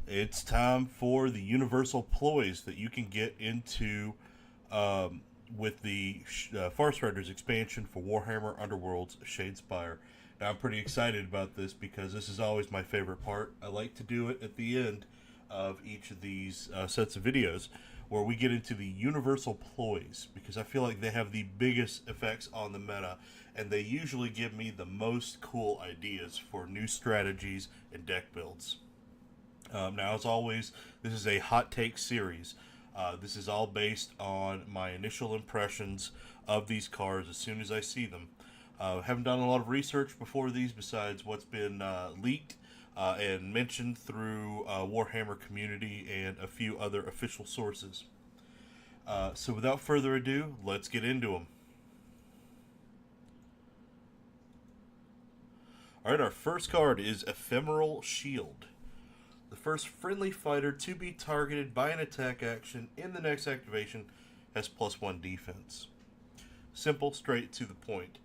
It's time for the Universal Ploys that you can get into with the Farstriders expansion for Warhammer Underworlds Shadespire. Now, I'm pretty excited about this because this is always my favorite part. I like to do it at the end of each of these sets of videos where we get into the Universal Ploys because I feel like they have the biggest effects on the meta and they usually give me the most cool ideas for new strategies and deck builds. Now, as always, this is a hot take series. This is all based on my initial impressions of these cards as soon as I see them. Haven't done a lot of research before these besides what's been leaked and mentioned through Warhammer community and a few other official sources. So without further ado, let's get into them. Alright, our first card is Ephemeral Shield. The first friendly fighter to be targeted by an attack action in the next activation has +1 defense. Simple, straight to the point.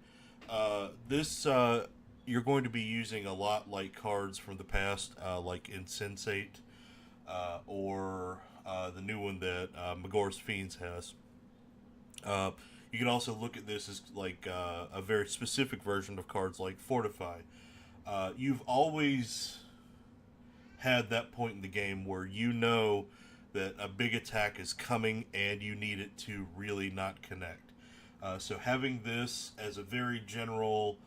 This you're going to be using a lot like cards from the past, like Insensate, or the new one that Magor's Fiends has. You can also look at this as like a very specific version of cards like Fortify. You've always had that point in the game where you know that a big attack is coming and you need it to really not connect. So having this as a very general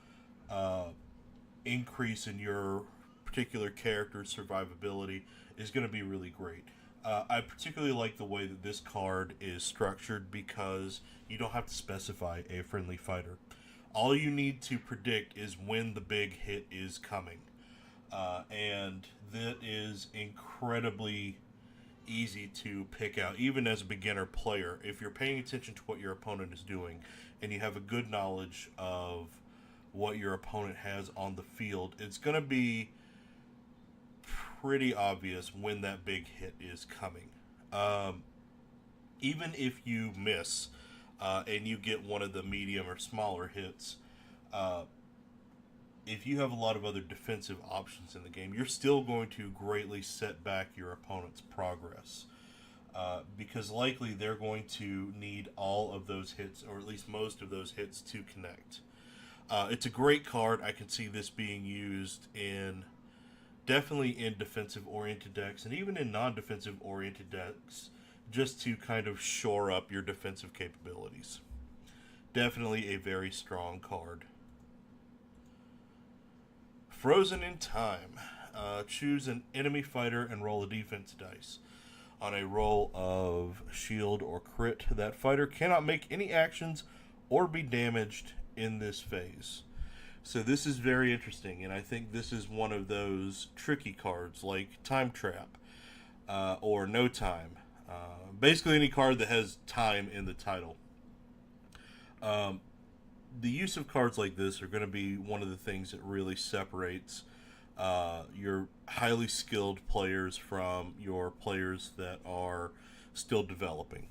increase in your particular character's survivability is going to be really great. I particularly like the way that this card is structured because you don't have to specify a friendly fighter. All you need to predict is when the big hit is coming. And that is incredibly easy to pick out, even as a beginner player. If you're paying attention to what your opponent is doing and you have a good knowledge of what your opponent has on the field, it's going to be pretty obvious when that big hit is coming. Even if you miss and you get one of the medium or smaller hits, if you have a lot of other defensive options in the game, you're still going to greatly set back your opponent's progress. Because likely they're going to need all of those hits, or at least most of those hits, to connect. It's a great card. I can see this being used definitely in defensive-oriented decks, and even in non-defensive-oriented decks, just to kind of shore up your defensive capabilities. Definitely a very strong card. Frozen in Time. Choose an enemy fighter and roll a defense dice. On a roll of shield or crit, that fighter cannot make any actions or be damaged in this phase. So this is very interesting, and I think this is one of those tricky cards like Time Trap or No Time. Basically any card that has time in the title. The use of cards like this are going to be one of the things that really separates your highly skilled players from your players that are still developing.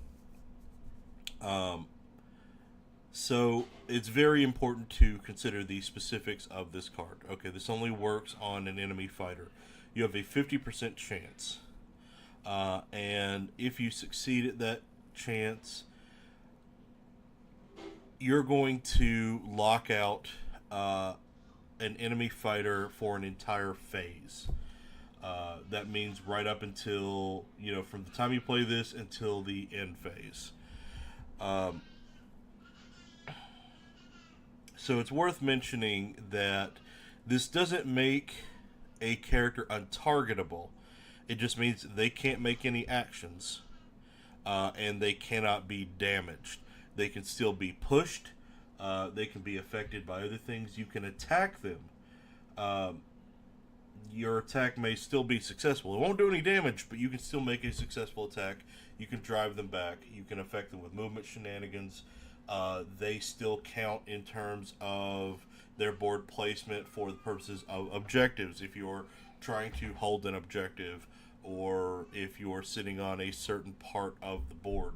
So it's very important to consider the specifics of this card. Okay, this only works on an enemy fighter. You have a 50% chance. And if you succeed at that chance, you're going to lock out an enemy fighter for an entire phase. That means right up until, from the time you play this until the end phase. So it's worth mentioning that this doesn't make a character untargetable. It just means they can't make any actions, and they cannot be damaged. They can still be pushed. They can be affected by other things. You can attack them. Your attack may still be successful. It won't do any damage, but you can still make a successful attack. You can drive them back. You can affect them with movement shenanigans. They still count in terms of their board placement for the purposes of objectives. If you're trying to hold an objective, or if you're sitting on a certain part of the board.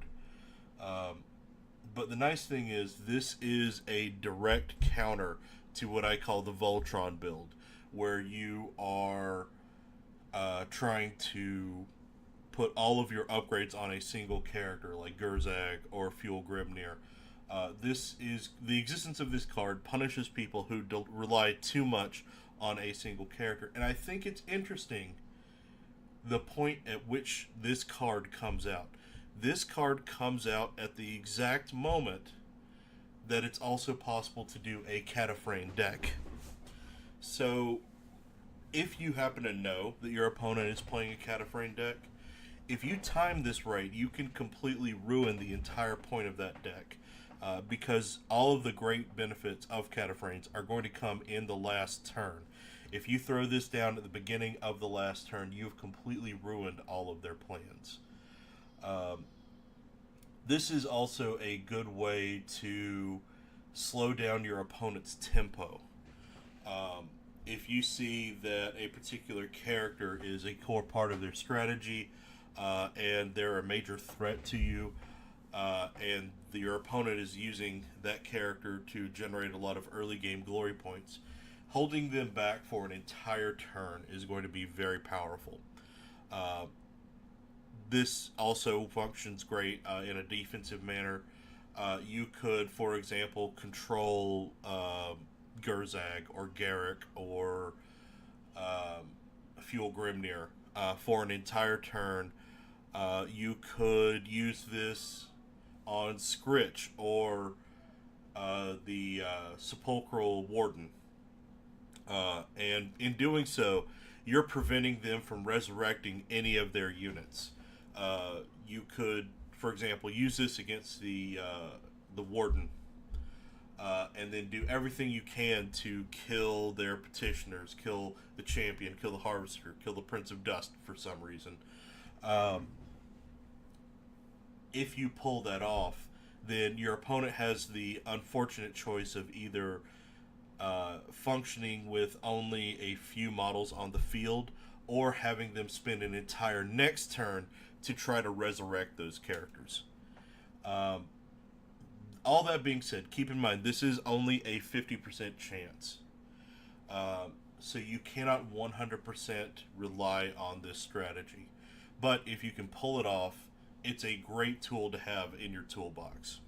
But the nice thing is, this is a direct counter to what I call the Voltron build, where you are trying to put all of your upgrades on a single character like Gurzag or Fuel Grimnir. The existence of this card punishes people who rely too much on a single character, and I think it's interesting the point at which this card comes out. This card comes out at the exact moment that it's also possible to do a Cataphrane deck. So, if you happen to know that your opponent is playing a Cataphrane deck, if you time this right, you can completely ruin the entire point of that deck. Because all of the great benefits of Cataphragnes are going to come in the last turn. If you throw this down at the beginning of the last turn, you've completely ruined all of their plans. This is also a good way to slow down your opponent's tempo. If you see that a particular character is a core part of their strategy, and they're a major threat to you, and your opponent is using that character to generate a lot of early game glory points, holding them back for an entire turn is going to be very powerful. This also functions great in a defensive manner. You could, for example, control Gurzag or Garrick or Fuel Grimnir for an entire turn. You could use this on Scritch or the Sepulchral Warden. And in doing so, you're preventing them from resurrecting any of their units. You could, for example, use this against the Warden, and then do everything you can to kill their petitioners, kill the champion, kill the harvester, kill the Prince of Dust for some reason. If you pull that off, then your opponent has the unfortunate choice of either functioning with only a few models on the field, or having them spend an entire next turn to try to resurrect those characters. All that being said, keep in mind this is only a 50% chance. So you cannot 100% rely on this strategy. But if you can pull it off, it's a great tool to have in your toolbox.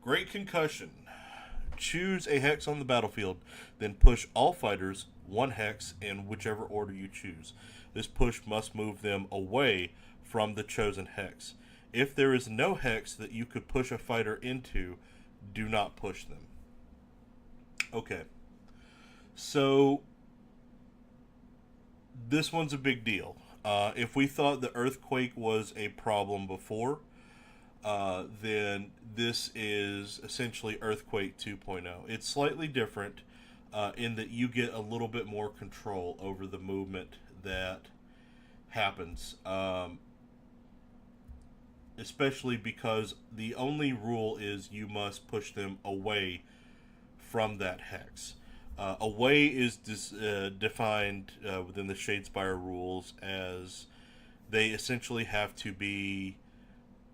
Great Concussion. Choose a hex on the battlefield, then push all fighters one hex in whichever order you choose. This push must move them away from the chosen hex. If there is no hex that you could push a fighter into, do not push them. Okay. So, this one's a big deal. If we thought the earthquake was a problem before, then this is essentially Earthquake 2.0. It's slightly different in that you get a little bit more control over the movement that happens, especially because the only rule is you must push them away from that hex. Away is defined within the Shadespire rules as they essentially have to be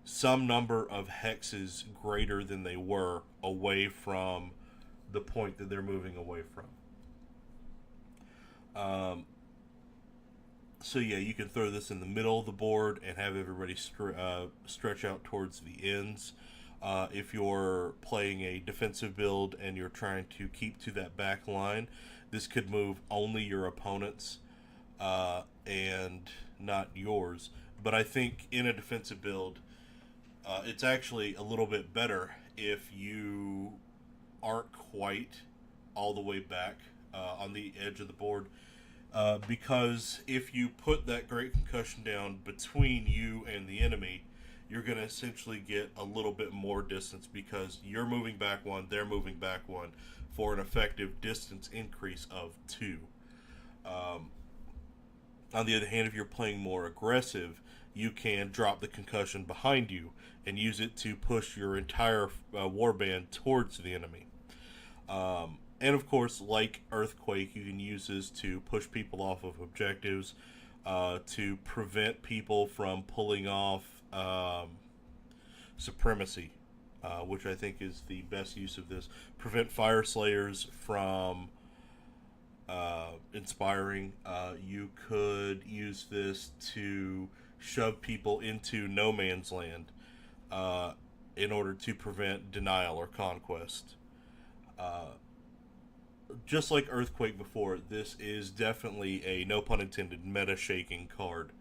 some number of hexes greater than they were away from the point that they're moving away from. So yeah, you can throw this in the middle of the board and have everybody stretch out towards the ends. If you're playing a defensive build and you're trying to keep to that back line, this could move only your opponent's and not yours. But I think in a defensive build, it's actually a little bit better if you aren't quite all the way back on the edge of the board. Because if you put that Great Concussion down between you and the enemy, you're going to essentially get a little bit more distance because you're moving back one, they're moving back one for an effective distance increase of 2. On the other hand, if you're playing more aggressive, you can drop the concussion behind you and use it to push your entire warband towards the enemy. And of course, like Earthquake, you can use this to push people off of objectives, to prevent people from pulling off Supremacy, which I think is the best use of this. Prevent Fire Slayers from inspiring. You could use this to shove people into no man's land uh, in order to prevent denial or conquest. Just like Earthquake before, this is definitely a, no pun intended, meta shaking card.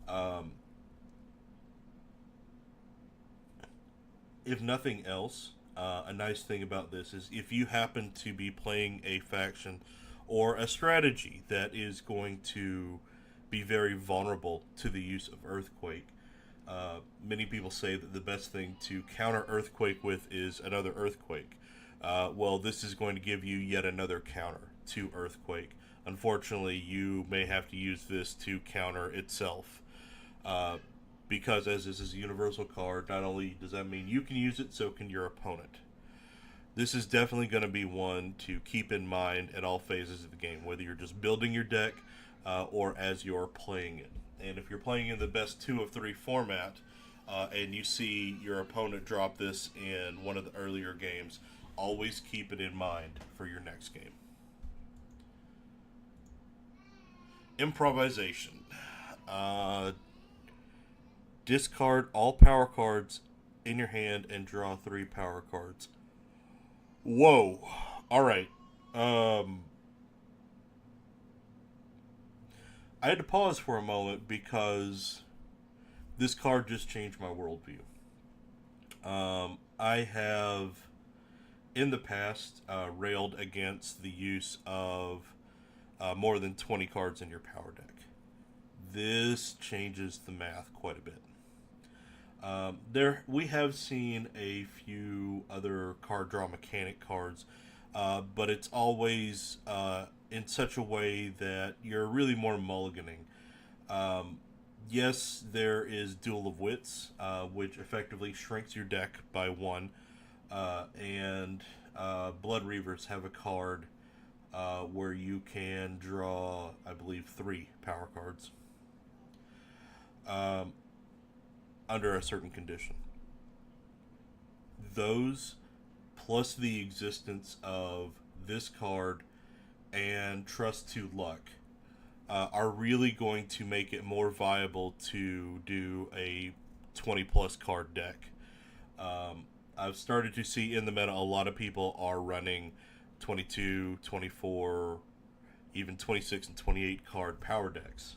Um, if nothing else, a nice thing about this is if you happen to be playing a faction or a strategy that is going to be very vulnerable to the use of Earthquake, many people say that the best thing to counter Earthquake with is another Earthquake. Well, this is going to give you yet another counter to Earthquake. Unfortunately, you may have to use this to counter itself. Uh, because as this is a universal card, not only does that mean you can use it, so can your opponent. This is definitely going to be one to keep in mind at all phases of the game, whether you're just building your deck or as you're playing it. And if you're playing in the best 2 of 3 format, and you see your opponent drop this in one of the earlier games, always keep it in mind for your next game. Improvisation. Uh, Discard all power cards in your hand and draw 3 power cards. Whoa. Alright. I had to pause for a moment because this card just changed my worldview. I have, in the past, railed against the use of more than 20 cards in your power deck. This changes the math quite a bit. There, we have seen a few other card draw mechanic cards, but it's always in such a way that you're really more mulliganing. Yes, there is Duel of Wits, which effectively shrinks your deck by 1, and Blood Reavers have a card where you can draw, I believe, 3 power cards. Under a certain condition. Those, plus the existence of this card and Trust to Luck, are really going to make it more viable to do a 20 plus card deck. I've started to see in the meta a lot of people are running 22, 24, even 26 and 28 card power decks.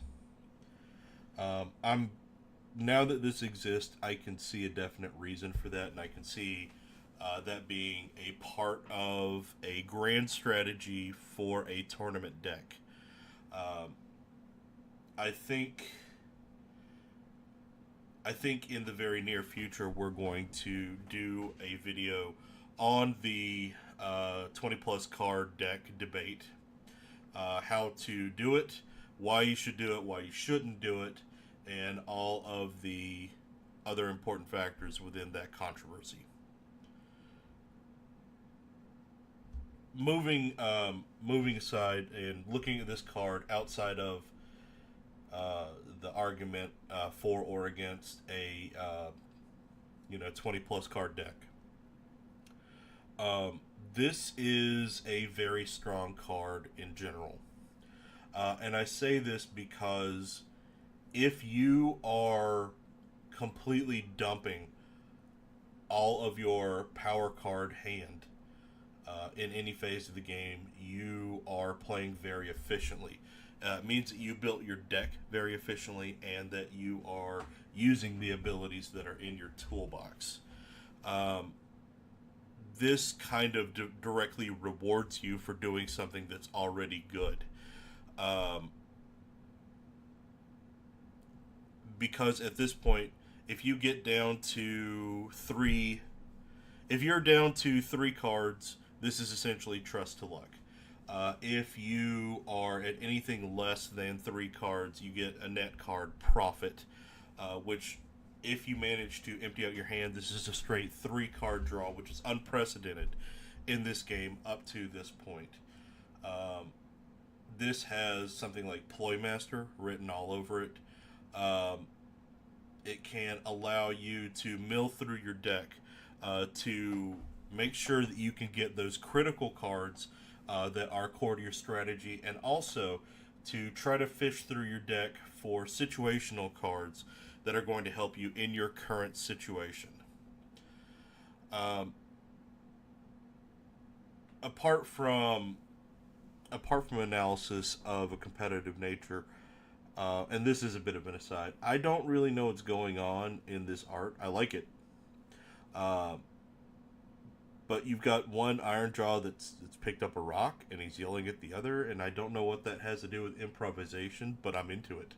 I'm Now that this exists, I can see a definite reason for that, and I can see that being a part of a grand strategy for a tournament deck. Um, I think I think in the very near future we're going to do a video on the 20 plus card deck debate, how to do it, why you should do it, why you shouldn't do it, and all of the other important factors within that controversy. Moving aside and looking at this card outside of the argument for or against a 20 plus card deck. This is a very strong card in general, and I say this because if you are completely dumping all of your power card hand in any phase of the game, you are playing very efficiently. It means that you built your deck very efficiently and that you are using the abilities that are in your toolbox. Um, this kind of directly rewards you for doing something that's already good. Um, because at this point, if you get down to three, if you're down to 3 cards, this is essentially Trust to Luck. If you are at anything less than 3 cards, you get a net card Profit, which, if you manage to empty out your hand, this is a straight 3 card draw, which is unprecedented in this game up to this point. Um, this has something like Ploy Master written all over it. Um, it can allow you to mill through your deck to make sure that you can get those critical cards that are core to your strategy, and also to try to fish through your deck for situational cards that are going to help you in your current situation. Um, apart from analysis of a competitive nature, and this is a bit of an aside, I don't really know what's going on in this art. I like it, uh, but you've got one Ironjaw that's picked up a rock and he's yelling at the other, and I don't know what that has to do with improvisation, but I'm into it.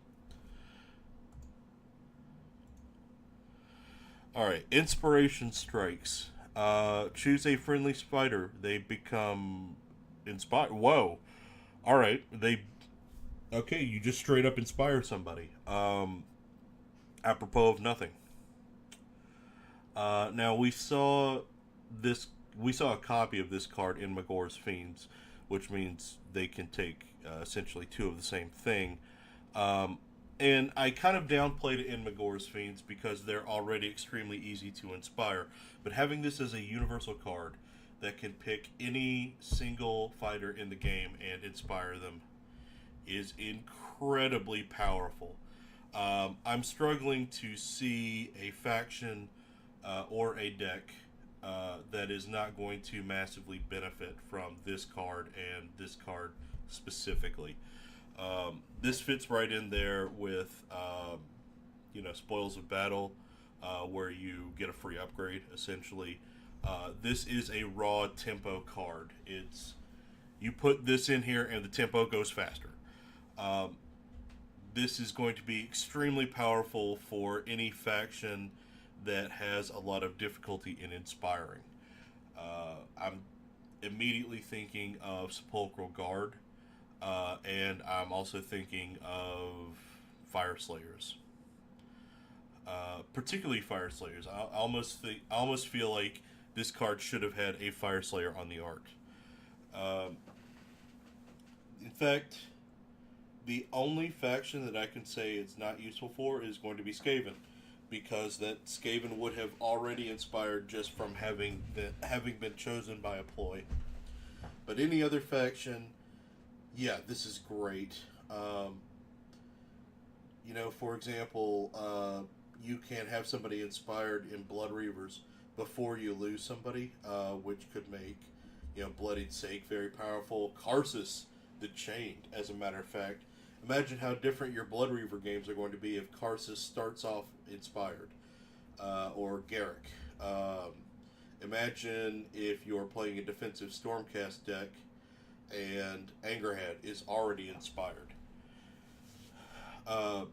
All right, inspiration strikes. Choose a friendly spider. They become inspired. Whoa! All right, they okay. You just straight up inspire somebody. Apropos of nothing. Now we saw this. We saw a copy of this card in Magor's Fiends, which means they can take essentially two of the same thing. Um, and I kind of downplayed it in Magor's Fiends because they're already extremely easy to inspire. But having this as a universal card that can pick any single fighter in the game and inspire them is incredibly powerful. I'm struggling to see a faction or a deck that is not going to massively benefit from this card and this card specifically. This fits right in there with, Spoils of Battle, where you get a free upgrade, essentially. This is a raw tempo card. You put this in here and the tempo goes faster. Um, this is going to be extremely powerful for any faction that has a lot of difficulty in inspiring. I'm immediately thinking of Sepulchral Guard, and I'm also thinking of Fire Slayers, particularly Fire Slayers. I almost feel like this card should have had a Fire Slayer on the art. Um, in fact, the only faction that I can say it's not useful for is going to be Skaven, because that Skaven would have already inspired just from having been chosen by a ploy. But any other faction, yeah, this is great. For example, you can have somebody inspired in Blood Reavers before you lose somebody, which could make Bloodied Sake very powerful. Karsus the Chained, as a matter of fact. Imagine how different your Blood Reaver games are going to be if Karsus starts off inspired, or Garrick. Imagine if you're playing a defensive Stormcast deck and Angerhead is already inspired. Uh,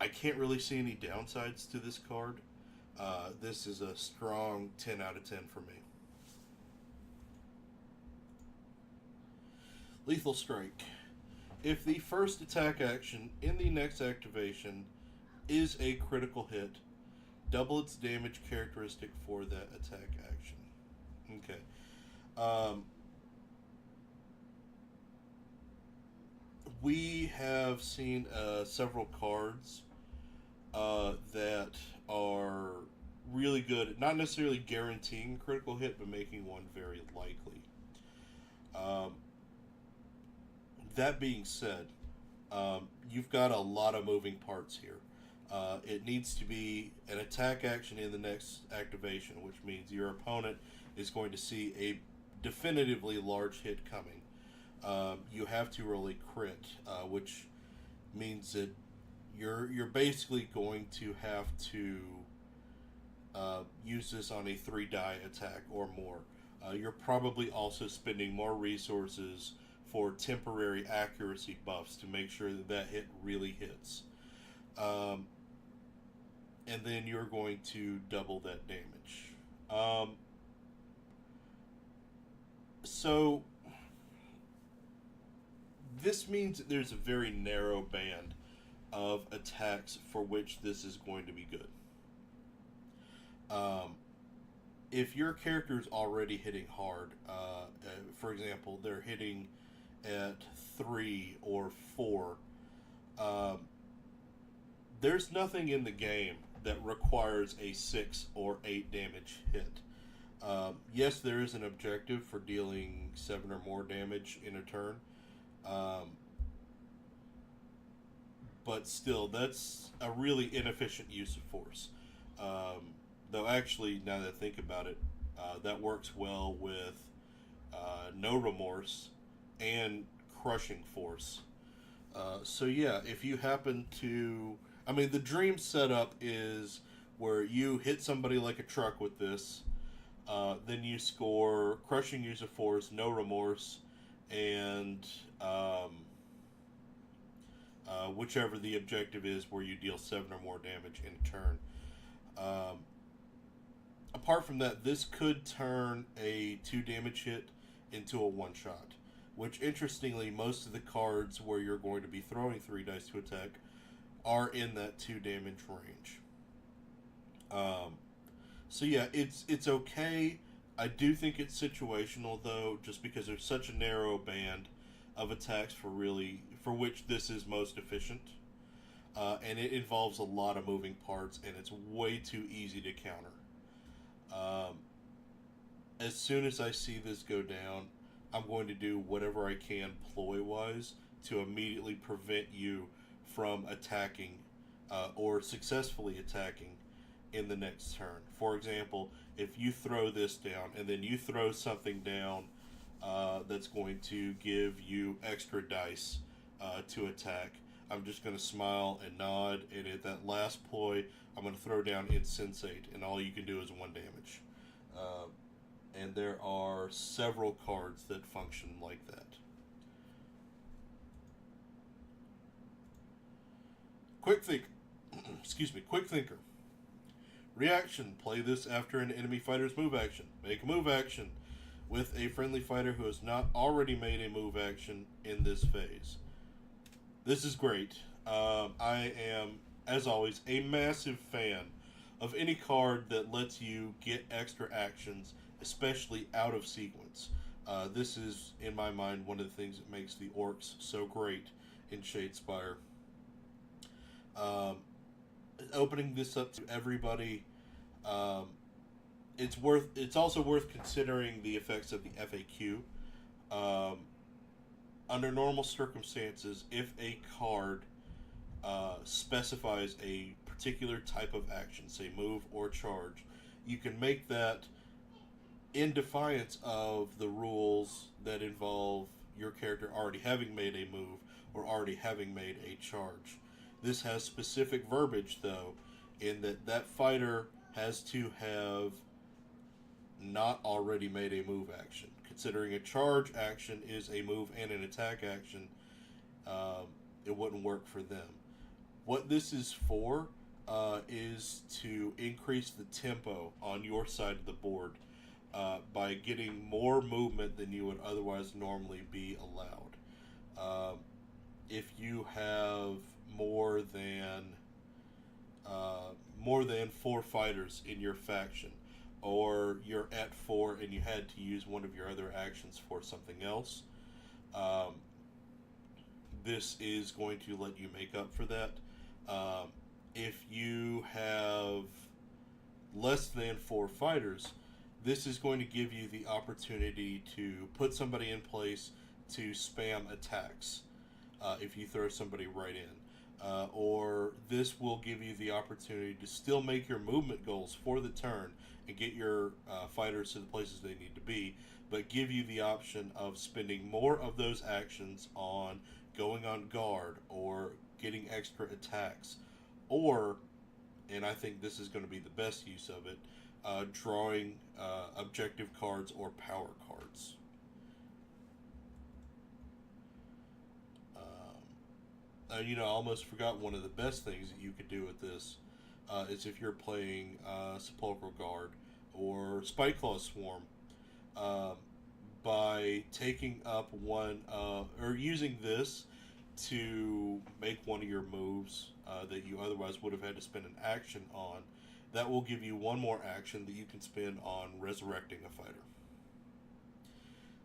I can't really see any downsides to this card. This is a strong 10 out of 10 for me. Lethal Strike. If the first attack action in the next activation is a critical hit, double its damage characteristic for that attack action. Okay. We have seen several cards that are really good, not necessarily guaranteeing a critical hit, but making one very likely. Um, that being said, you've got a lot of moving parts here. It needs to be an attack action in the next activation, which means your opponent is going to see a definitively large hit coming. You have to roll a crit, which means that you're basically going to have to use this on a 3-die attack or more. You're probably also spending more resources for temporary accuracy buffs to make sure that that hit really hits. And then you're going to double that damage. So this means that there's a very narrow band of attacks for which this is going to be good. If your character is already hitting hard, for example, they're hitting at 3 or 4, there's nothing in the game that requires a 6 or 8 damage hit. Yes, there is an objective for dealing 7 or more damage in a turn, um, but still, that's a really inefficient use of force. Though, actually, now that I think about it, that works well with no remorse and crushing force. So yeah, if you happen to, I mean, the dream setup is where you hit somebody like a truck with this, then you score crushing use of force, no remorse, and whichever the objective is, where you deal 7 or more damage in a turn. Um, Apart from that, this could turn a 2 damage hit into a one shot. Which, interestingly, most of the cards where you're going to be throwing 3 dice to attack are in that 2 damage range. Um, so yeah, it's okay. I do think it's situational though, just because there's such a narrow band of attacks for which this is most efficient, and it involves a lot of moving parts, and it's way too easy to counter. Um, as soon as I see this go down, I'm going to do whatever I can ploy wise to immediately prevent you from attacking or successfully attacking in the next turn. For example, if you throw this down and then you throw something down that's going to give you extra dice to attack, I'm just going to smile and nod, and at that last ploy, I'm going to throw down Insensate, and all you can do is 1 damage. Uh, and there are several cards that function like that. Quick think, excuse me, quick thinker. Reaction: play this after an enemy fighter's move action. Make a move action with a friendly fighter who has not already made a move action in this phase. This is great. I am, as always, a massive fan of any card that lets you get extra actions, especially out of sequence. This is, in my mind, one of the things that makes the orcs so great in Shadespire. Um, Opening this up to everybody, um, it's also worth considering the effects of the FAQ. Um, Under normal circumstances, if a card specifies a particular type of action, say move or charge, you can make that in defiance of the rules that involve your character already having made a move or already having made a charge. This has specific verbiage, though, in that that fighter has to have not already made a move action. Considering a charge action is a move and an attack action, um, it wouldn't work for them. What this is for is to increase the tempo on your side of the board by getting more movement than you would otherwise normally be allowed. Um, if you have more than more than 4 fighters in your faction, or you're at 4 and you had to use one of your other actions for something else, um, this is going to let you make up for that. If you have less than 4 fighters, this is going to give you the opportunity to put somebody in place to spam attacks if you throw somebody right in. Or this will give you the opportunity to still make your movement goals for the turn and get your fighters to the places they need to be, but give you the option of spending more of those actions on going on guard or getting extra attacks, or, and I think this is going to be the best use of it, drawing objective cards or power cards. I almost forgot one of the best things that you could do with this is if you're playing Sepulchral Guard or Spiteclaw Swarm, uh, by taking up one or using this to make one of your moves that you otherwise would have had to spend an action on. That will give you one more action that you can spend on resurrecting a fighter.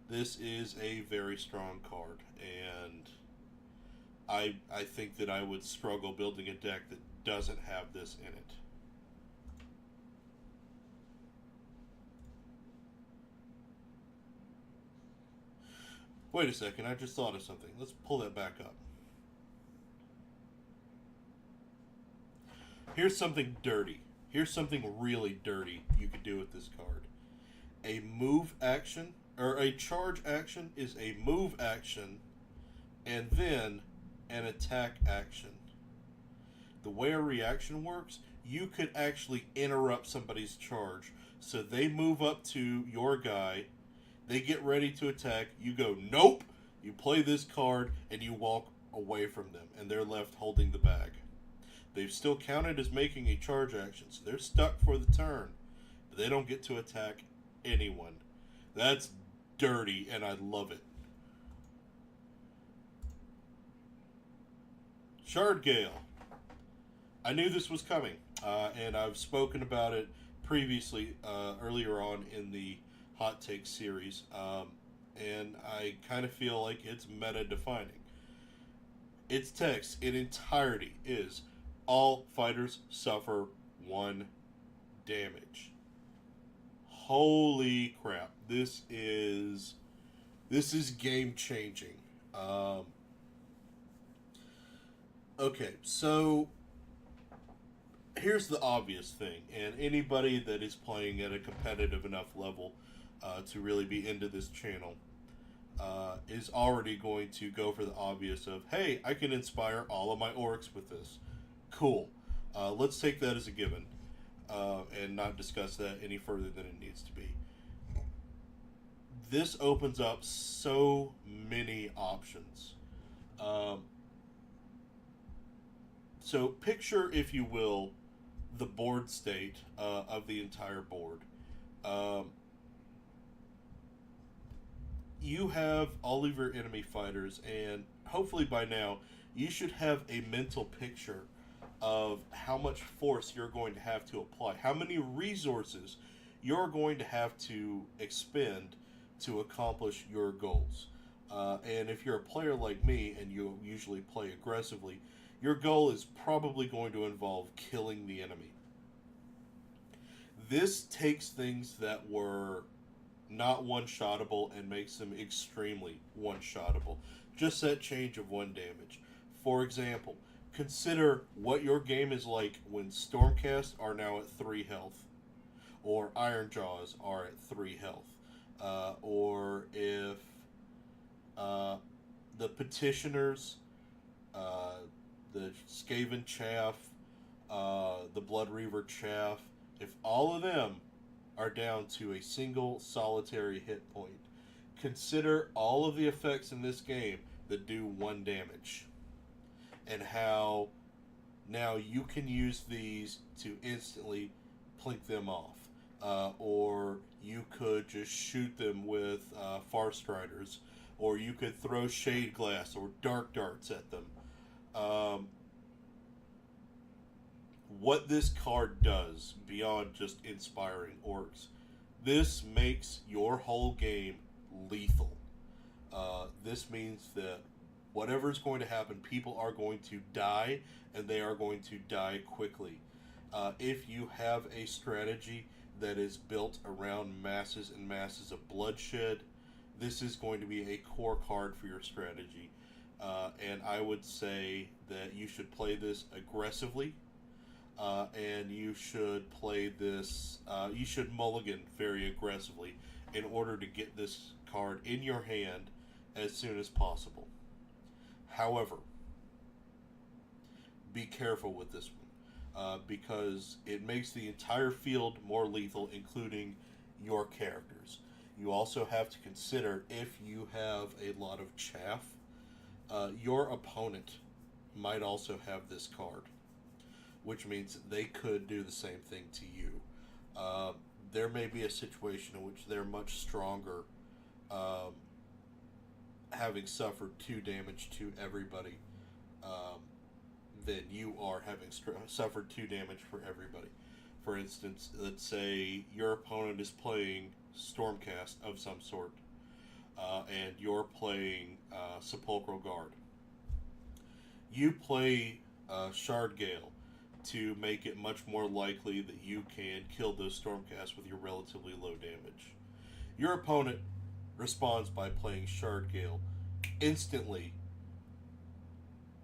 This is a very strong card, and I think that I would struggle building a deck that doesn't have this in it. Wait a second, I just thought of something. Let's pull that back up. Here's something dirty. Here's something really dirty you could do with this card. A move action, or a charge action, is a move action and then an attack action. The way a reaction works, you could actually interrupt somebody's charge. So they move up to your guy, they get ready to attack, you go, nope! You play this card, and you walk away from them, and they're left holding the bag. They've still counted as making a charge action, so they're stuck for the turn. But they don't get to attack anyone. That's dirty, and I love it. Shard Gail. I knew this was coming, and I've spoken about it previously, earlier on in the Hot Take series, and I kind of feel like it's meta-defining. Its text in entirety is, all fighters suffer 1 damage. Holy crap. This is game-changing. Okay, so here's the obvious thing, and anybody that is playing at a competitive enough level to really be into this channel is already going to go for the obvious of, hey, I can inspire all of my orcs with this. Cool. Let's take that as a given and not discuss that any further than it needs to be. This opens up so many options. So picture, if you will, the board state of the entire board. You have all of your enemy fighters, and hopefully by now you should have a mental picture of how much force you're going to have to apply, how many resources you're going to have to expend to accomplish your goals. And if you're a player like me and you usually play aggressively, your goal is probably going to involve killing the enemy. This takes things that were not one-shottable and makes them extremely one-shottable. Just that change of 1 damage. For example, consider what your game is like when Stormcast are now at 3 health, or Ironjaws are at 3 health, or if the Petitioners, the Skaven Chaff, the Blood Reaver Chaff, if all of them are down to a single solitary hit point, consider all of the effects in this game that do 1 damage, and how now you can use these to instantly plink them off, or you could just shoot them with Farstriders, or you could throw Shade Glass or Dark Darts at them. What this card does, beyond just inspiring orcs, this makes your whole game lethal. This means that whatever's going to happen, people are going to die, and they are going to die quickly. If you have a strategy that is built around masses and masses of bloodshed, this is going to be a core card for your strategy. And I would say that you should play this aggressively, and you should play this, you should mulligan very aggressively in order to get this card in your hand as soon as possible. However, be careful with this one, because it makes the entire field more lethal, including your characters. You also have to consider, if you have a lot of chaff, your opponent might also have this card, which means they could do the same thing to you. There may be a situation in which they're much stronger, having suffered 2 damage to everybody, than you are having suffered 2 damage for everybody. For instance, let's say your opponent is playing Stormcast of some sort, and you're playing Sepulchral Guard. You play Shard Gale to make it much more likely that you can kill those Stormcasts with your relatively low damage. Your opponent responds by playing Shard Gale. Instantly,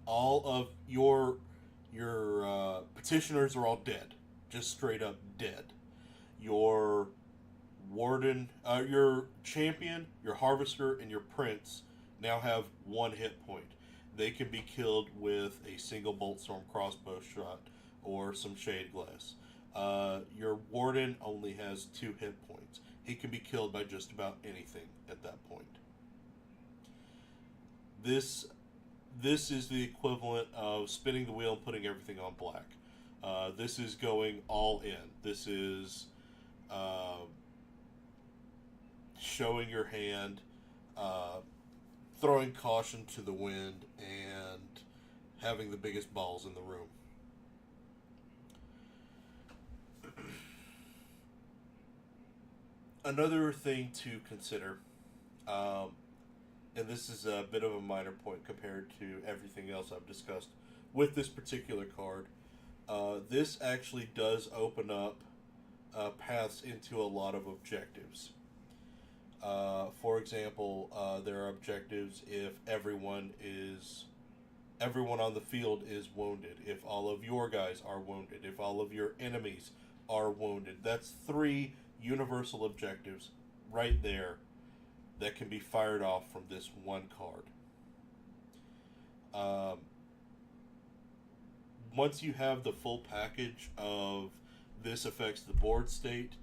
all of your petitioners are all dead, just straight up dead. Your warden, your champion, your harvester, and your prince now have 1 hit point. They can be killed with a single bolt storm crossbow shot or some shade glass. Your warden only has 2 hit points. He can be killed by just about anything at that point. This is the equivalent of spinning the wheel and putting everything on black. This is going all in. This is showing your hand, throwing caution to the wind, and having the biggest balls in the room. Another thing to consider, and this is a bit of a minor point compared to everything else I've discussed with this particular card, this actually does open up paths into a lot of objectives. For example, there are objectives if everyone on the field is wounded, if all of your guys are wounded, if all of your enemies are wounded. That's 3 universal objectives right there that can be fired off from this one card. Once you have the full package of this affects the board state,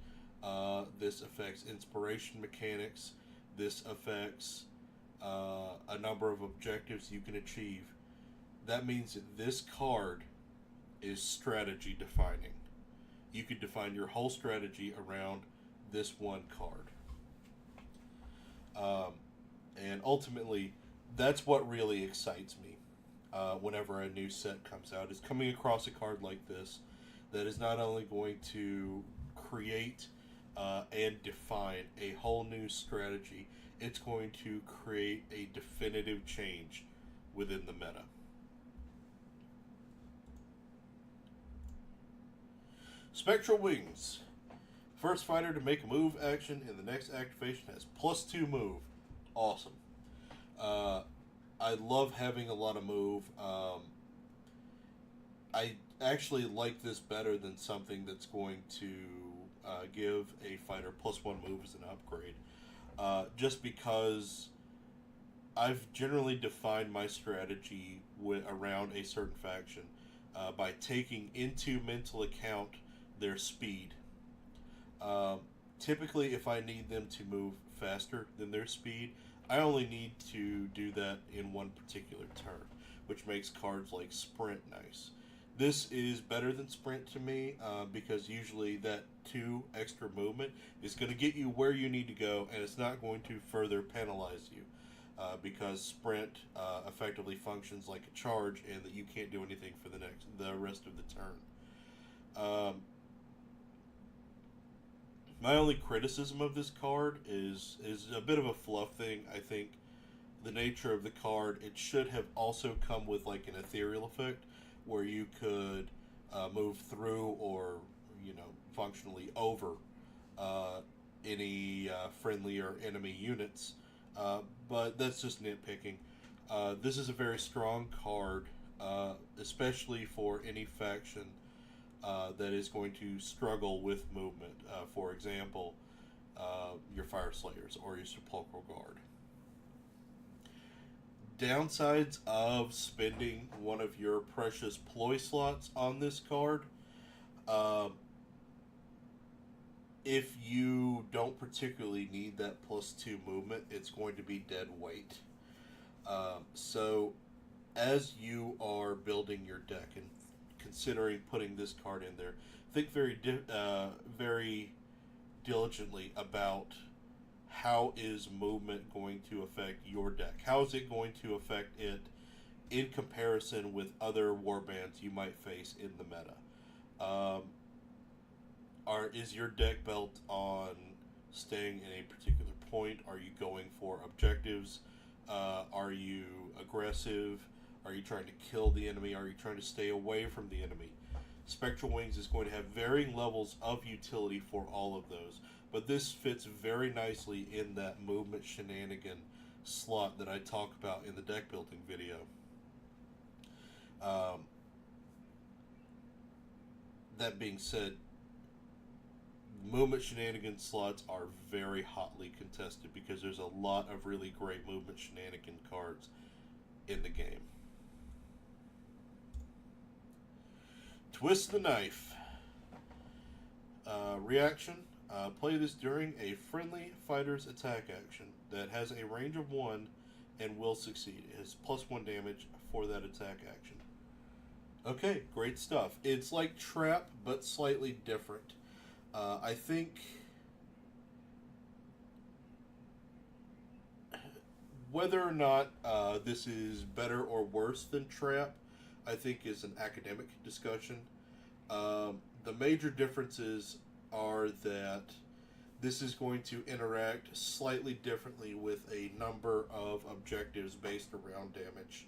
this affects inspiration mechanics, this affects a number of objectives you can achieve, that means that this card is strategy defining. You could define your whole strategy around this one card. And ultimately, that's what really excites me whenever a new set comes out, is coming across a card like this that is not only going to create and define a whole new strategy, it's going to create a definitive change within the meta. Spectral Wings. First fighter to make a move action in the next activation has +2 move. Awesome. I love having a lot of move. I actually like this better than something that's going to give a fighter +1 move as an upgrade. Just because I've generally defined my strategy around a certain faction by taking into mental account their speed. Typically, if I need them to move faster than their speed, I only need to do that in one particular turn, which makes cards like Sprint nice. This is better than Sprint to me because usually that 2 extra movement is going to get you where you need to go, and it's not going to further penalize you because Sprint effectively functions like a charge, and that you can't do anything for the rest of the turn. My only criticism of this card is a bit of a fluff thing. I think the nature of the card, it should have also come with like an ethereal effect where you could move through or, functionally over any friendly or enemy units. But that's just nitpicking. This is a very strong card, especially for any faction that is going to struggle with movement. For example, your Fire Slayers or your Sepulchral Guard. Downsides of spending one of your precious ploy slots on this card. If you don't particularly need that +2 movement, it's going to be dead weight. So as you are building your deck and considering putting this card in there, think very diligently about how is movement going to affect your deck. How is it going to affect it in comparison with other warbands you might face in the meta? Is your deck built on staying in a particular point? Are you going for objectives? Are you aggressive? Are you trying to kill the enemy? Are you trying to stay away from the enemy? Spectral Wings is going to have varying levels of utility for all of those, but this fits very nicely in that movement shenanigan slot that I talk about in the deck building video. Um, that being said, movement shenanigan slots are very hotly contested because there's a lot of really great movement shenanigan cards in the game. Twist the Knife. Reaction. Play this during a friendly fighter's attack action that has a range of 1 and will succeed. It has +1 damage for that attack action. Okay, great stuff. It's like Trap, but slightly different. I think whether or not this is better or worse than Trap, I think is an academic discussion. The major differences are that this is going to interact slightly differently with a number of objectives based around damage,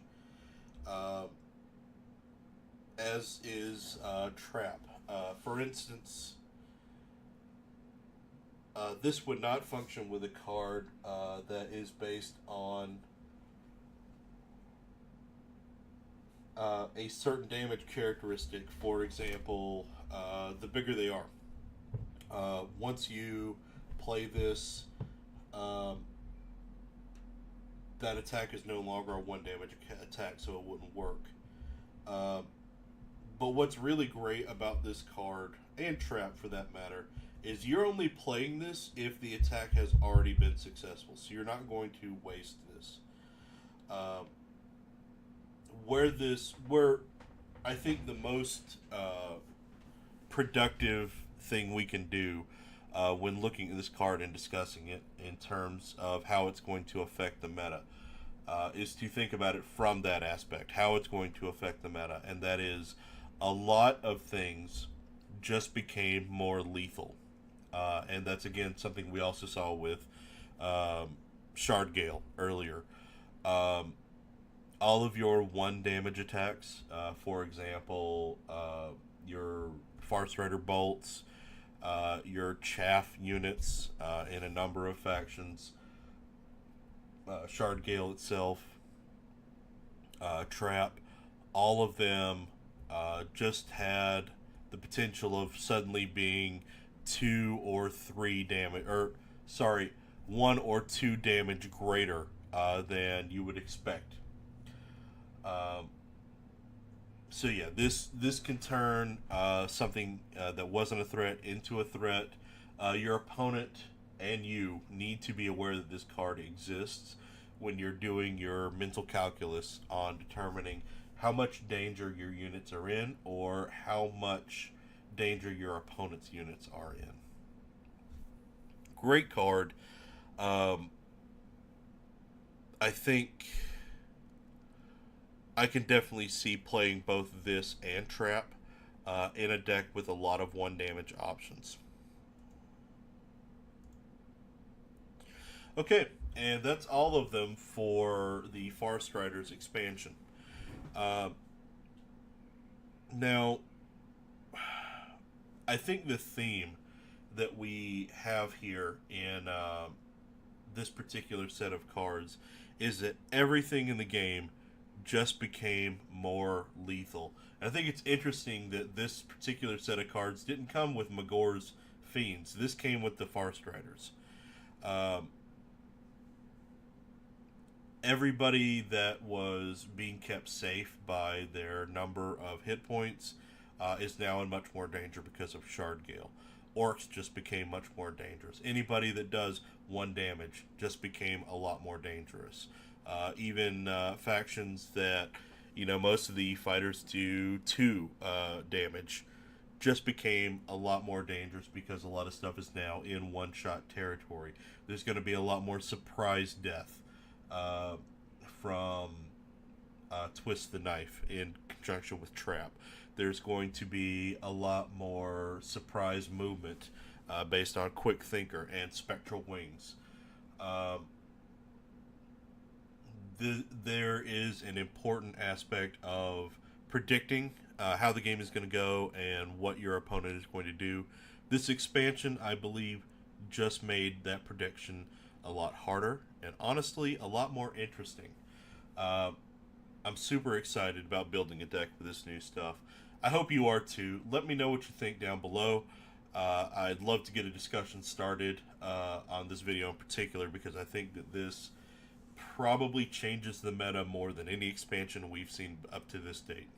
as is Trap. For instance, this would not function with a card that is based on a certain damage characteristic. For example, the bigger they are. Once you play this, that attack is no longer a 1 damage attack, so it wouldn't work. But what's really great about this card, and Trap for that matter, is you're only playing this if the attack has already been successful, so you're not going to waste this. Where I think the most productive thing we can do when looking at this card and discussing it in terms of how it's going to affect the meta is to think about it from that aspect, how it's going to affect the meta, and that is a lot of things just became more lethal. And that's, again, something we also saw with Shard Gail earlier. All of your 1 damage attacks, for example, your Farstrider bolts, your chaff units in a number of factions, Shard Gail itself, Trap, all of them just had the potential of suddenly being 2 or 3 damage, or sorry, 1 or 2 damage greater than you would expect. So yeah, this can turn something that wasn't a threat into a threat. Your opponent and you need to be aware that this card exists when you're doing your mental calculus on determining how much danger your units are in or how much danger your opponent's units are in. Great card. I think I can definitely see playing both this and Trap in a deck with a lot of 1 damage options. Okay, and that's all of them for the Farstriders expansion. Now, I think the theme that we have here in this particular set of cards is that everything in the game just became more lethal. And I think it's interesting that this particular set of cards didn't come with Magor's Fiends. This came with the Farstriders. Everybody that was being kept safe by their number of hit points is now in much more danger because of Shard Gail. Orcs just became much more dangerous. Anybody that does 1 damage just became a lot more dangerous. Even factions that, most of the fighters do 2 damage just became a lot more dangerous because a lot of stuff is now in 1-shot territory. There's going to be a lot more surprise death from Twist the Knife in conjunction with Trap. There's going to be a lot more surprise movement based on Quick Thinker and Spectral Wings. There is an important aspect of predicting how the game is going to go and what your opponent is going to do. This expansion, I believe, just made that prediction a lot harder and honestly a lot more interesting. Uh, I'm super excited about building a deck with this new stuff. I hope you are too. Let me know what you think down below. I'd love to get a discussion started on this video in particular because I think that this probably changes the meta more than any expansion we've seen up to this date.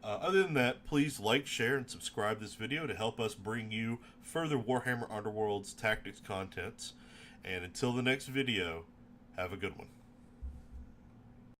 Other than that, please like, share, and subscribe this video to help us bring you further Warhammer Underworlds tactics contents. And until the next video, have a good one.